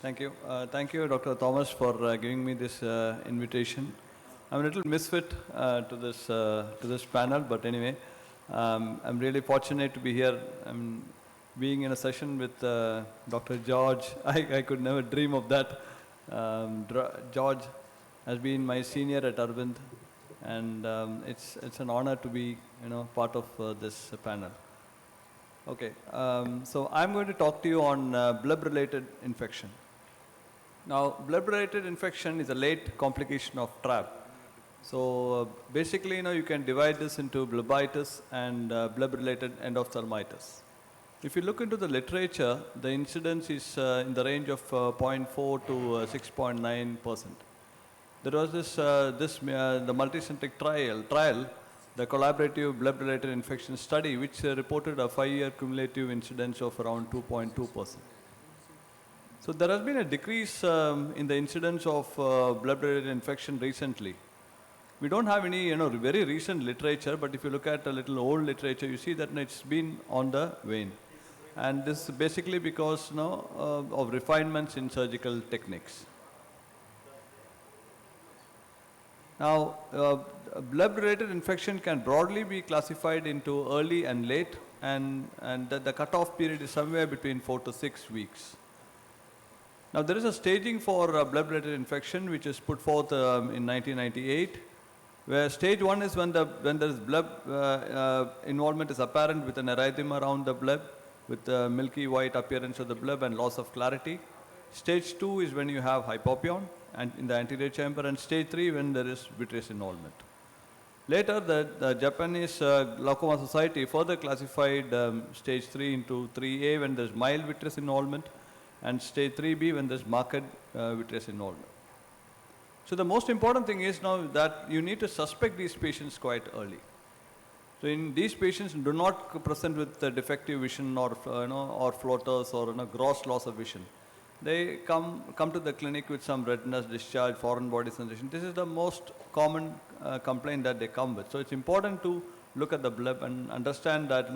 Thank you, Dr. Thomas, for giving me this invitation. I'm a little misfit to this panel, but anyway, I'm really fortunate to be here. I'm being in a session with Dr. George. I could never dream of that. George has been my senior at Arvind, and it's an honor to be part of this panel. Okay, so I'm going to talk to you on bleb-related infection. Now, bleb-related infection is a late complication of TRAB. So basically, you can divide this into blebitis and bleb-related endophthalmitis. If you look into the literature, the incidence is in the range of 0.4 to 6.9%. There was the multicentric trial, the collaborative bleb-related infection study, which reported a 5-year cumulative incidence of around 2.2%. So there has been a decrease in the incidence of bleb-related infection recently. We don't have any very recent literature, but if you look at a little old literature, you see that it's been on the wane. And this is basically because of refinements in surgical techniques. Now, bleb-related infection can broadly be classified into early and late, and the cutoff period is somewhere between 4 to 6 weeks. Now, there is a staging for bleb-related infection which is put forth in 1998, where stage 1 is when there is bleb involvement is apparent with an erythema around the bleb, with the milky white appearance of the bleb and loss of clarity. Stage 2 is when you have hypopyon and in the anterior chamber, and stage 3 when there is vitreous involvement. Later, the Japanese Glaucoma Society further classified stage 3 into 3A when there is mild vitreous involvement, and stage 3B when there is marked vitreous involvement. So the most important thing is now that you need to suspect these patients quite early. So in these patients do not present with defective vision or or floaters or gross loss of vision. They come to the clinic with some redness, discharge, foreign body sensation. This is the most common complaint that they come with. So it's important to look at the bleb and understand that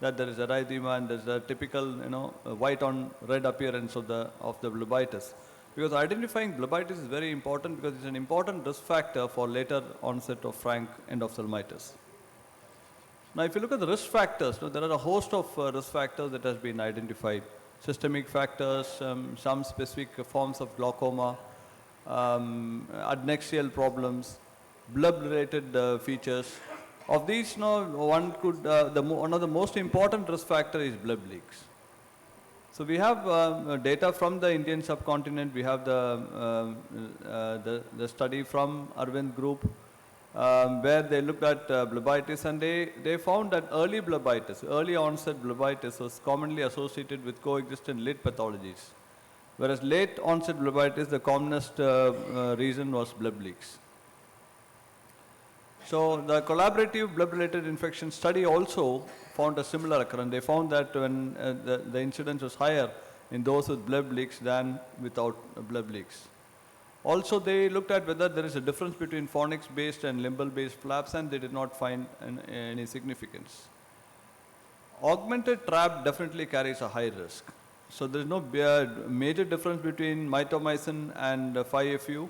that there is erythema and there's a typical white on red appearance of the blebitis. Because identifying blebitis is very important because it's an important risk factor for later onset of frank endophthalmitis. Now, if you look at the risk factors, there are a host of risk factors that has been identified. Systemic factors, some specific forms of glaucoma, adnexial problems, bleb-related features. Of these, one of the most important risk factor is bleb leaks. So we have data from the Indian subcontinent. We have the study from Arvind Group, where they looked at blebitis, and they found that early blebitis, early onset blebitis was commonly associated with coexistent lid pathologies, whereas late onset blebitis, the commonest reason was bleb leaks. So the collaborative bleb-related infection study also found a similar occurrence. They found that when the incidence was higher in those with bleb leaks than without bleb leaks. Also, they looked at whether there is a difference between fornix-based and limbal-based flaps, and they did not find any significance. Augmented TRAB definitely carries a high risk. So there is no major difference between mitomycin and 5-FU,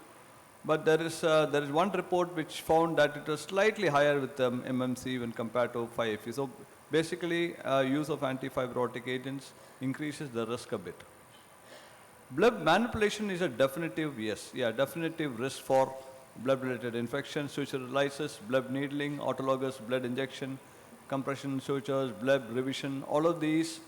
but there is one report which found that it was slightly higher with MMC when compared to 5-FU. So basically, use of antifibrotic agents increases the risk a bit. Bleb manipulation is a definitive risk for bleb-related infection. Suture lysis, bleb needling, autologous blood injection, compression sutures, bleb revision, all of these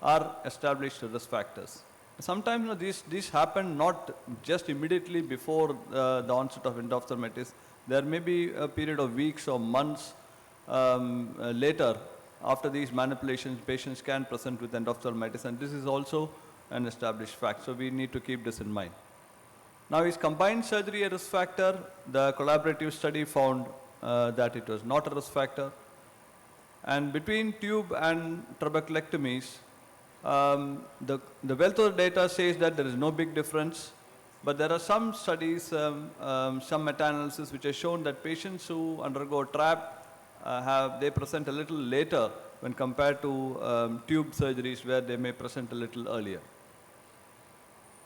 are established risk factors. Sometimes these happen not just immediately before the onset of endophthalmitis. There may be a period of weeks or months later after these manipulations. Patients can present with endophthalmitis, and this is also an established fact. So we need to keep this in mind. Now, is combined surgery a risk factor? The collaborative study found that it was not a risk factor. And between tube and trabeculectomies, the wealth of data says that there is no big difference, but there are some studies, some meta-analysis which have shown that patients who undergo TRAB they present a little later when compared to tube surgeries where they may present a little earlier.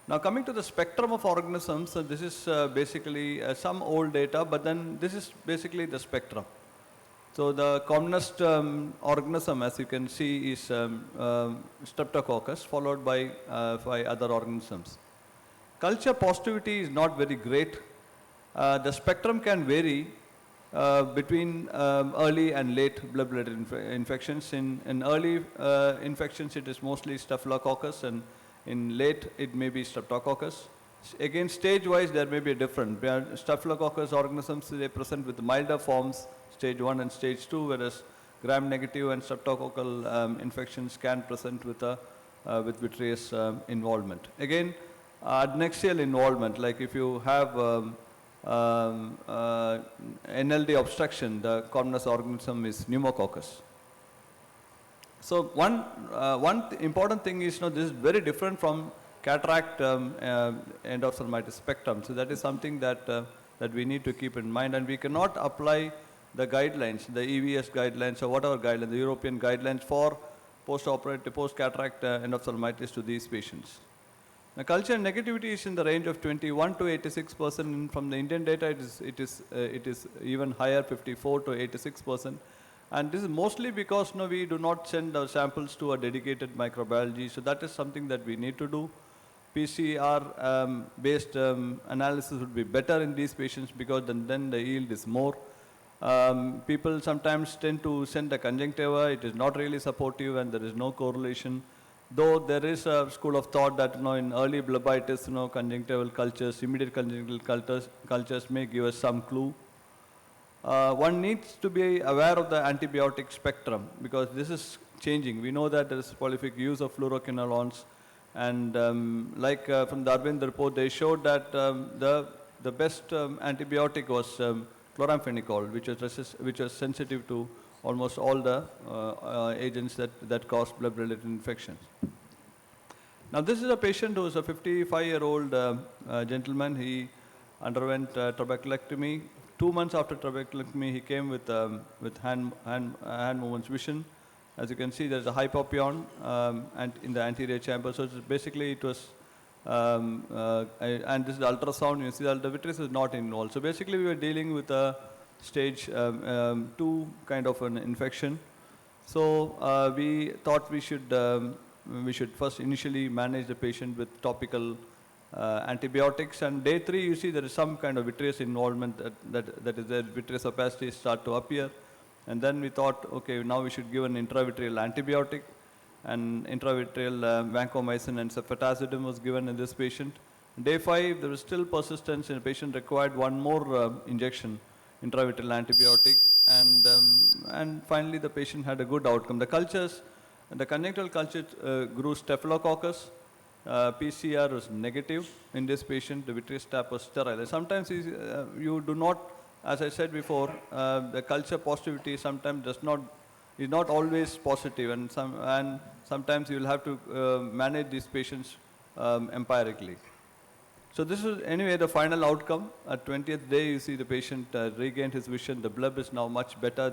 Now coming to the spectrum of organisms, so this is basically some old data, but then this is basically the spectrum. So the commonest organism, as you can see, is Streptococcus, followed by other organisms. Culture positivity is not very great. The spectrum can vary between early and late blood-related infections. In early infections, it is mostly Staphylococcus, and in late, it may be Streptococcus. Again, stage-wise, there may be a difference. Staphylococcus organisms, they present with milder forms, stage 1 and stage 2, whereas gram-negative and streptococcal infections can present with vitreous involvement. Again, adnexial involvement, like if you have NLD obstruction, the commonest organism is pneumococcus. So one important thing is, this is very different from cataract endophthalmitis spectrum. So that is something that we need to keep in mind, and we cannot apply the guidelines, the EVS guidelines or whatever guidelines, the European guidelines for post-cataract endophthalmitis to these patients. Now, culture negativity is in the range of 21 to 86%. From the Indian data, it is even higher, 54 to 86%. And this is mostly because we do not send our samples to a dedicated microbiology. So that is something that we need to do. PCR based analysis would be better in these patients, because then the yield is more. People sometimes tend to send a conjunctiva. It is not really supportive, and there is no correlation. Though there is a school of thought that in early blebitis, conjunctival cultures, immediate conjunctival cultures may give us some clue. One needs to be aware of the antibiotic spectrum, because this is changing. We know that there is prolific use of fluoroquinolones, and from the Arvind report, they showed that the best antibiotic was chloramphenicol, which was sensitive to almost all the agents that cause blood-related infections. Now this is a patient who is a 55-year-old gentleman. He underwent trabeculectomy. 2 months after trabeculectomy, he came with hand movements vision. As you can see, there is a hypopion and in the anterior chamber. So basically it was, and this is the ultrasound. You see that the vitreous is not involved. So basically we were dealing with a stage 2 kind of an infection. So we thought we should first initially manage the patient with topical antibiotics, and day 3 you see there is some kind of vitreous involvement that is there. Vitreous opacity start to appear, and then we thought, okay, now we should give an intravitreal antibiotic, and intravitreal vancomycin and ceftazidime was given in this patient. Day 5 there was still persistence, and the patient required one more injection, intravitreal antibiotic, and finally the patient had a good outcome. The cultures, the conjunctival culture grew Staphylococcus. PCR was negative in this patient. The vitreous tap was sterile. Sometimes you do not, as I said before, the culture positivity sometimes is not always positive, and sometimes you will have to manage these patients empirically. So this is anyway the final outcome. At 20th day, you see the patient regained his vision. The bleb is now much better.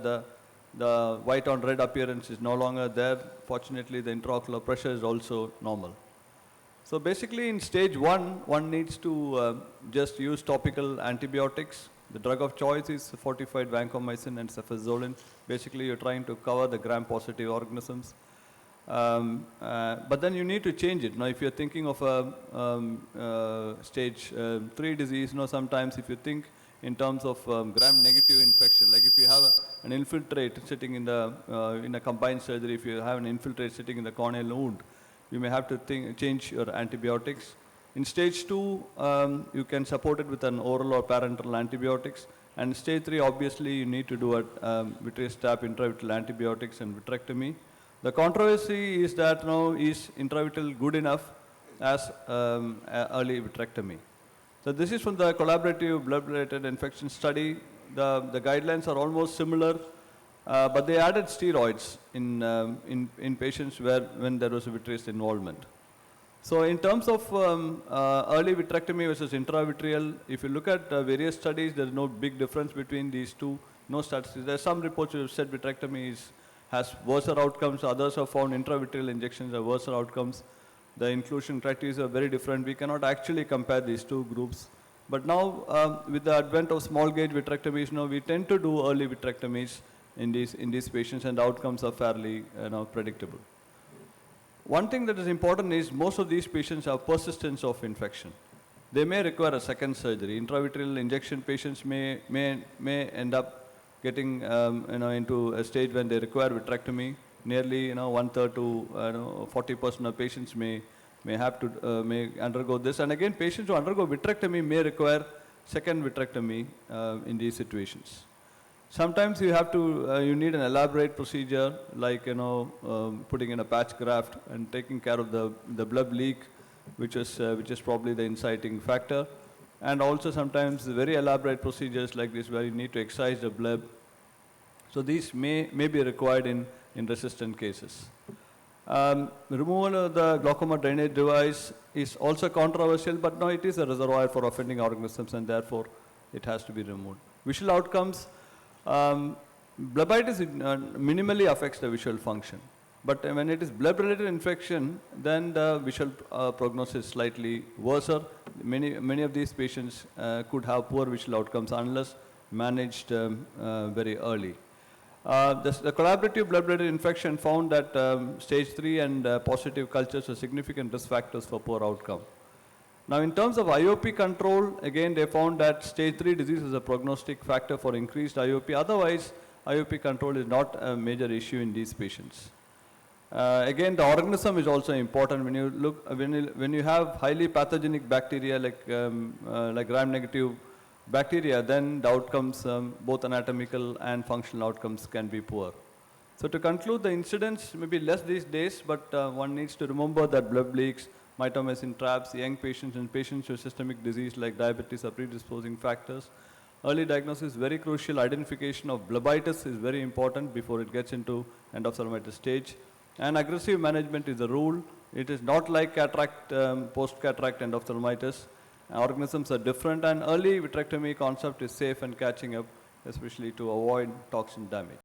The white on red appearance is no longer there. Fortunately, the intraocular pressure is also normal. So basically in stage 1, one needs to just use topical antibiotics. The drug of choice is fortified vancomycin and cefazolin. Basically you're trying to cover the gram-positive organisms. But then you need to change it. Now if you're thinking of a stage 3 disease, sometimes if you think in terms of gram-negative infection, like if you have an infiltrate sitting in a combined surgery, if you have an infiltrate sitting in the corneal wound, you may have to change your antibiotics. In stage 2, you can support it with an oral or parenteral antibiotics. And stage 3, obviously, you need to do a vitreous tap, intravitreal antibiotics, and vitrectomy. The controversy is that is intravitreal good enough as early vitrectomy? So this is from the collaborative blood-related infection study. The guidelines are almost similar. But they added steroids in patients when there was a vitreous involvement. So in terms of early vitrectomy versus intravitreal, if you look at various studies, there is no big difference between these two. No statistics. There are some reports which have said vitrectomy has worse outcomes. Others have found intravitreal injections have worse outcomes. The inclusion criteria are very different. We cannot actually compare these two groups. But now, with the advent of small gauge vitrectomies, we tend to do early vitrectomies in these patients, and the outcomes are fairly predictable. One thing that is important is most of these patients have persistence of infection. They may require a second surgery. Intravitreal injection patients may end up getting into a stage when they require vitrectomy. Nearly 1/3 to 40% of patients may undergo this. And again, patients who undergo vitrectomy may require second vitrectomy in these situations. Sometimes you need an elaborate procedure like putting in a patch graft and taking care of the bleb leak, which is probably the inciting factor. And also sometimes very elaborate procedures like this where you need to excise the bleb. So these may be required in resistant cases. Removal of the glaucoma drainage device is also controversial, but no, it is a reservoir for offending organisms, and therefore it has to be removed. Visual outcomes, blebitis minimally affects the visual function. But when it is bleb-related infection, then the visual prognosis is slightly worse. Many of these patients could have poor visual outcomes unless managed very early. The collaborative bleb-related infection found that stage 3 and positive cultures are significant risk factors for poor outcome. Now, in terms of IOP control, again, they found that stage 3 disease is a prognostic factor for increased IOP. Otherwise, IOP control is not a major issue in these patients. Again, the organism is also important. When you have highly pathogenic bacteria like gram-negative bacteria, then the outcomes, both anatomical and functional outcomes, can be poor. So to conclude, the incidence may be less these days, but one needs to remember that bleb leaks, mitomycin traps, young patients and patients with systemic disease like diabetes are predisposing factors. Early diagnosis is very crucial. Identification of blebitis is very important before it gets into endophthalmitis stage. And aggressive management is the rule. It is not like cataract, post-cataract endophthalmitis. Organisms are different, and early vitrectomy concept is safe and catching up, especially to avoid toxin damage.